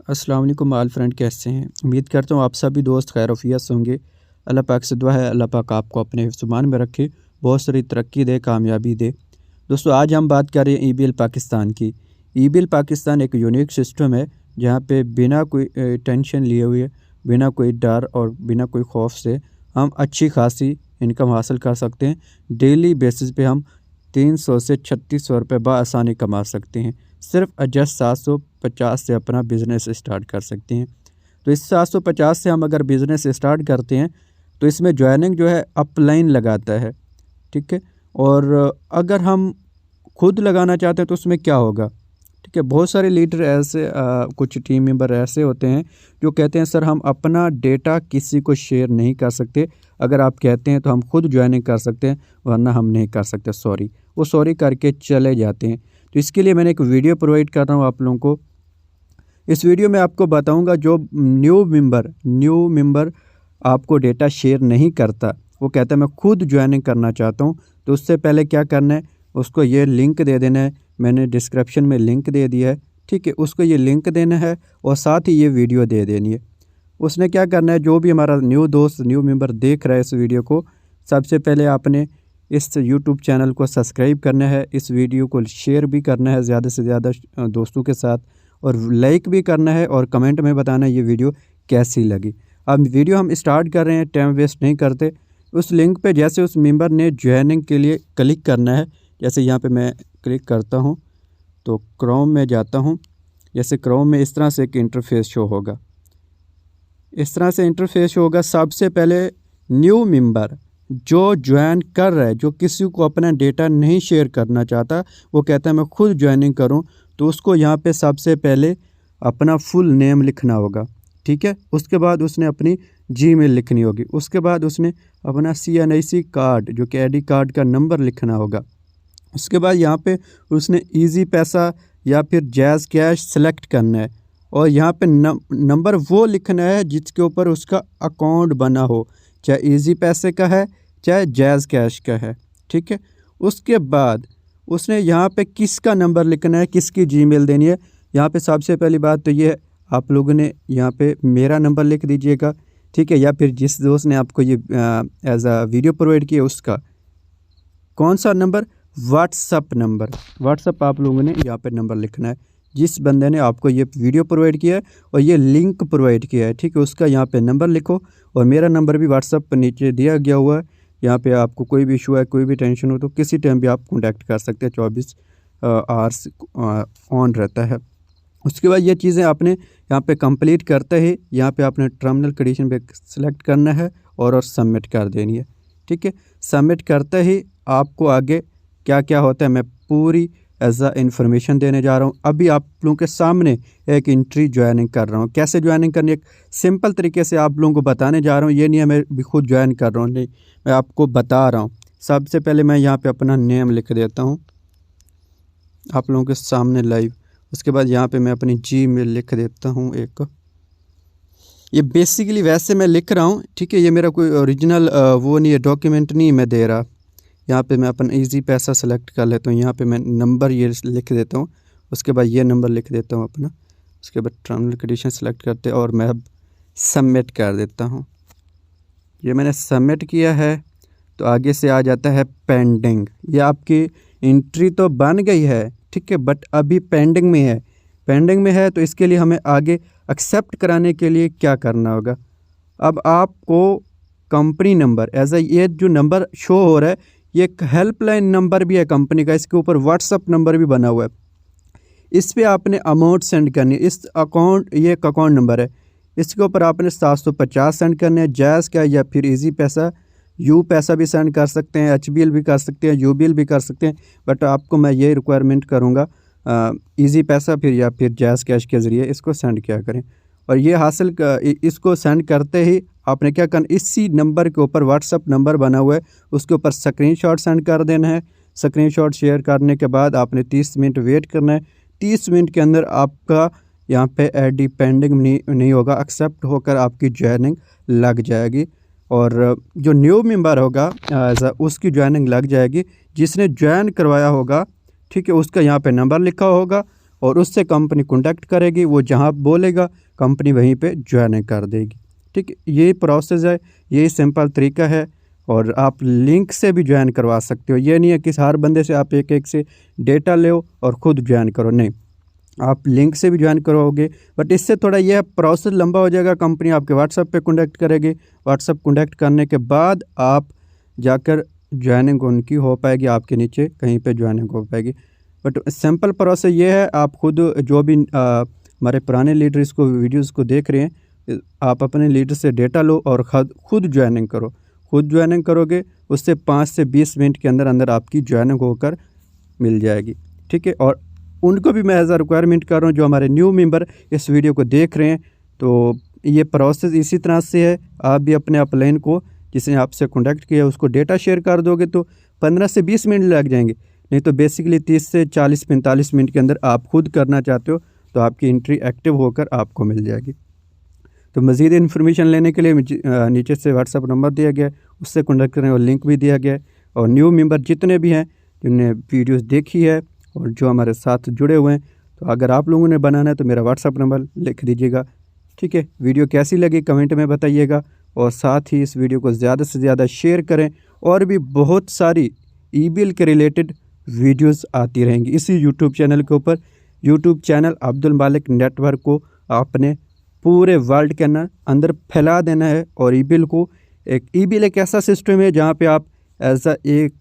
अस्सलाम वालेकुम आल फ्रेंड, कैसे हैं? उम्मीद करता हूँ आप सभी दोस्त खैर-ओ-आफ़ियत से होंगे। अल्लाह पाक से दुआ है अल्लाह पाक आपको अपने हिफ्ज़-ओ-मान में रखे, बहुत सारी तरक्की दे, कामयाबी दे। दोस्तों आज हम बात कर रहे हैं ई-बिल पाकिस्तान की। ई-बिल पाकिस्तान एक यूनिक सिस्टम है जहाँ पे बिना कोई टेंशन लिए हुए, बिना कोई डर और बिना कोई खौफ से हम अच्छी खासी इनकम हासिल कर सकते हैं। डेली बेसिस पे हम 300 से 3600 रुपये बआसानी कमा सकते हैं। सिर्फ जस्ट 750 से अपना बिज़नेस स्टार्ट कर सकते हैं। तो इस 750 से हम अगर बिज़नेस स्टार्ट करते हैं तो इसमें जॉइनिंग जो है अपलाइन लगाता है, ठीक है। और अगर हम खुद लगाना चाहते हैं तो उसमें क्या होगा, ठीक है। बहुत सारे लीडर ऐसे कुछ टीम मेंबर ऐसे होते हैं जो कहते हैं सर हम अपना डेटा किसी को शेयर नहीं कर सकते। अगर आप कहते हैं तो हम खुद ज्वाइनिंग कर सकते हैं, वरना हम नहीं कर सकते, सॉरी। वो सॉरी करके चले जाते हैं। तो इसके लिए मैंने एक वीडियो प्रोवाइड कर रहा हूँ आप लोगों को। इस वीडियो में आपको बताऊंगा जो न्यू मेंबर आपको डेटा शेयर नहीं करता, वो कहता है मैं खुद ज्वाइनिंग करना चाहता हूँ, तो उससे पहले क्या करना है, उसको ये लिंक दे देना है। मैंने डिस्क्रिप्शन में लिंक दे दिया है, ठीक है। उसको ये लिंक देना है और साथ ही ये वीडियो दे देनी है। उसने क्या करना है, जो भी हमारा न्यू मेंबर देख रहा है इस वीडियो को, सबसे पहले आपने इस यूट्यूब चैनल को सब्सक्राइब करना है, इस वीडियो को शेयर भी करना है ज़्यादा से ज़्यादा दोस्तों के साथ, और लाइक भी करना है और कमेंट में बताना है ये वीडियो कैसी लगी। अब वीडियो हम स्टार्ट कर रहे हैं, टाइम वेस्ट नहीं करते। उस लिंक पे जैसे उस मेंबर ने ज्वाइनिंग के लिए क्लिक करना है, जैसे यहाँ पे मैं क्लिक करता हूँ तो क्रोम में जाता हूँ। जैसे क्रोम में इस तरह से एक इंटरफेस शो होगा, इस तरह से इंटरफेस होगा। सबसे पहले न्यू मेंबर जो ज्वाइन कर रहा है, जो किसी को अपना डेटा नहीं शेयर करना चाहता, वो कहता है मैं खुद ज्वाइनिंग करूं, तो उसको यहाँ पे सबसे पहले अपना फुल नेम लिखना होगा, ठीक है। उसके बाद उसने अपनी जीमेल लिखनी होगी। उसके बाद उसने अपना CNIC कार्ड, जो कि ID कार्ड का नंबर लिखना होगा। उसके बाद यहाँ पे उसने ईजी पैसा या फिर जैज़ कैश सेलेक्ट करना है, और यहाँ पे नंबर वो लिखना है जिसके ऊपर उसका अकाउंट बना हो, चाहे ईजी पैसे का है चाहे जैज़ कैश का है, ठीक है। उसके बाद उसने यहाँ पे किसका नंबर लिखना है, किसकी जीमेल देनी है। यहाँ पे सबसे पहली बात तो ये आप लोगों ने यहाँ पे मेरा नंबर लिख दीजिएगा, ठीक है, या फिर जिस दोस्त ने आपको ये एज अ वीडियो प्रोवाइड किया उसका। कौन सा नंबर? व्हाट्सअप आप लोगों ने यहाँ पे नंबर लिखना है जिस बंदे ने आपको ये वीडियो प्रोवाइड किया है और ये लिंक प्रोवाइड किया है, ठीक है। उसका यहाँ पे नंबर लिखो, और मेरा नंबर भी व्हाट्सअप पर नीचे दिया गया हुआ है। यहाँ पे आपको कोई भी इशू है, कोई भी टेंशन हो तो किसी टाइम भी आप कॉन्टैक्ट कर सकते हैं, 24 आवर्स ऑन रहता है। उसके बाद ये चीज़ें आपने यहाँ पे कंप्लीट करते ही यहाँ पे आपने टर्मिनल कंडीशन पे सेलेक्ट करना है और सबमिट कर देनी है, ठीक है। सबमिट करते ही आपको आगे क्या क्या होता है मैं पूरी एज अ इंफॉर्मेशन देने जा रहा हूँ। अभी आप लोगों के सामने एक एंट्री ज्वाइनिंग कर रहा हूँ। कैसे ज्वाइनिंग करनी है, एक सिंपल तरीके से आप लोगों को बताने जा रहा हूँ। ये नहीं है मैं भी खुद ज्वाइन कर रहा हूँ, नहीं, मैं आपको बता रहा हूँ। सबसे पहले मैं यहाँ पे अपना नेम लिख देता हूँ आप लोगों के सामने लाइव। उसके बाद यहाँ पे मैं अपनी जीमेल लिख देता हूँ एक। ये बेसिकली वैसे मैं लिख रहा हूँ, ठीक है। ये मेरा कोई ओरिजिनल वो नहीं है, डॉक्यूमेंट नहीं मैं दे रहा। यहाँ पे मैं अपना ईजी पैसा सेलेक्ट कर लेता हूँ। यहाँ पे मैं नंबर ये लिख देता हूँ। उसके बाद ये नंबर लिख देता हूँ अपना। उसके बाद टर्मिनल कंडीशन सेलेक्ट करते और मैं अब सबमिट कर देता हूँ। ये मैंने सबमिट किया है तो आगे से आ जाता है पेंडिंग। ये आपकी एंट्री तो बन गई है, ठीक है, बट अभी पेंडिंग में है। पेंडिंग में है तो इसके लिए हमें आगे एक्सेप्ट कराने के लिए क्या करना होगा। अब आपको कंपनी नंबर एज ये जो नंबर शो हो रहा है, ये एक हेल्पलाइन नंबर भी है कंपनी का। इसके ऊपर व्हाट्सअप नंबर भी बना हुआ है। इस पे आपने अमाउंट सेंड करनी है। इस अकाउंट, ये एक अकाउंट नंबर है, इसके ऊपर आपने 750 सेंड करने हैं। जैज़ का या फिर ईजी पैसा, यू पैसा भी सेंड कर सकते हैं, HBL भी कर सकते हैं, UBL भी कर सकते हैं, बट आपको मैं ये रिक्वायरमेंट करूँगा ईजी पैसा फिर या फिर जैज़ कैश के ज़रिए इसको सेंड किया करें। और ये हासिल इसको सेंड करते ही आपने क्या करना, इसी नंबर के ऊपर व्हाट्सअप नंबर बना हुआ है, उसके ऊपर स्क्रीनशॉट सेंड कर देना है। स्क्रीनशॉट शेयर करने के बाद आपने 30 मिनट वेट करना है। 30 मिनट के अंदर आपका यहाँ पे ID पेंडिंग नहीं होगा, एक्सेप्ट होकर आपकी ज्वाइनिंग लग जाएगी। और जो न्यू मेंबर होगा उसकी ज्वाइनिंग लग जाएगी, जिसने ज्वाइन करवाया होगा, ठीक है। उसका यहाँ पे नंबर लिखा होगा और उससे कंपनी कॉन्टैक्ट करेगी, वो जहाँ बोलेगा कंपनी वहीं पे ज्वाइनिंग कर देगी। ठीक, यही प्रोसेस है, यही सिंपल तरीका है। और आप लिंक से भी ज्वाइन करवा सकते हो। ये नहीं है कि हर बंदे से आप एक एक से डेटा लो और ख़ुद ज्वाइन करो, नहीं, आप लिंक से भी ज्वाइन करवाओगे। बट इससे थोड़ा यह प्रोसेस लंबा हो जाएगा। कंपनी आपके व्हाट्सएप पे कॉन्टैक्ट करेगी, व्हाट्सएप कॉन्टैक्ट करने के बाद आप जाकर ज्वाइनिंग उनकी हो पाएगी, आपके नीचे कहीं पे ज्वाइनिंग हो पाएगी। बट सिंपल प्रोसेस ये है, आप खुद जो भी हमारे पुराने लीडर इसको वीडियोस को देख रहे हैं, आप अपने लीडर से डेटा लो और खुद ज्वाइनिंग करो। खुद ज्वाइनिंग करोगे, उससे 5 से 20 मिनट के अंदर अंदर आपकी ज्वाइनिंग होकर मिल जाएगी। ठीक है, और उनको भी मैं एज अ रिक्वायरमेंट कर रहा हूँ, जो हमारे न्यू मेंबर इस वीडियो को देख रहे हैं। तो ये प्रोसेस इसी तरह से है, आप भी अपने अपलाइन को जिसने आपसे कॉन्टैक्ट किया उसको डेटा शेयर कर दोगे तो 15 से 20 मिनट लग जाएंगे। नहीं तो बेसिकली 30 से 40-45 मिनट के अंदर आप खुद करना चाहते हो तो आपकी एंट्री एक्टिव होकर आपको मिल जाएगी। तो मज़ीद इन्फॉर्मेशन लेने के लिए नीचे से व्हाट्सअप नंबर दिया गया है, उससे कॉन्टैक्ट करें और लिंक भी दिया गया है। और न्यू मेंबर जितने भी हैं जिन्होंने वीडियोस देखी है और जो हमारे साथ जुड़े हुए हैं, तो अगर आप लोगों ने बनाना है तो मेरा व्हाट्सअप नंबर लिख दीजिएगा। ठीक है, वीडियो कैसी लगी कमेंट में बताइएगा और साथ ही इस वीडियो को ज़्यादा से ज़्यादा शेयर करें। और भी बहुत सारी ईबीएल के रिलेटेड वीडियोस आती रहेंगी इसी यूट्यूब चैनल के ऊपर। यूट्यूब चैनल अब्दुल मालिक नेटवर्क को आपने पूरे वर्ल्ड के अंदर फैला देना है। और ईबीएल ईबीएल एक ऐसा सिस्टम है जहाँ पे आप एज अ एक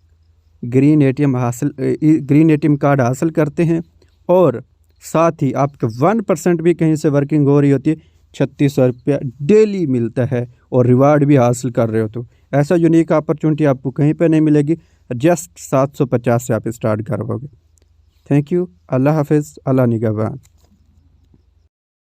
ग्रीन एटीएम कार्ड हासिल करते हैं और साथ ही आपके 1% भी कहीं से वर्किंग हो रही होती है, 3600 रुपया डेली मिलता है और रिवार्ड भी हासिल कर रहे हो। तो ऐसा यूनिक अपॉर्चुनिटी आपको कहीं पे नहीं मिलेगी। जस्ट 750 से आप स्टार्ट करवाओगे। थैंक यू, अल्लाह हाफिज़, अल्लाह निगहबान।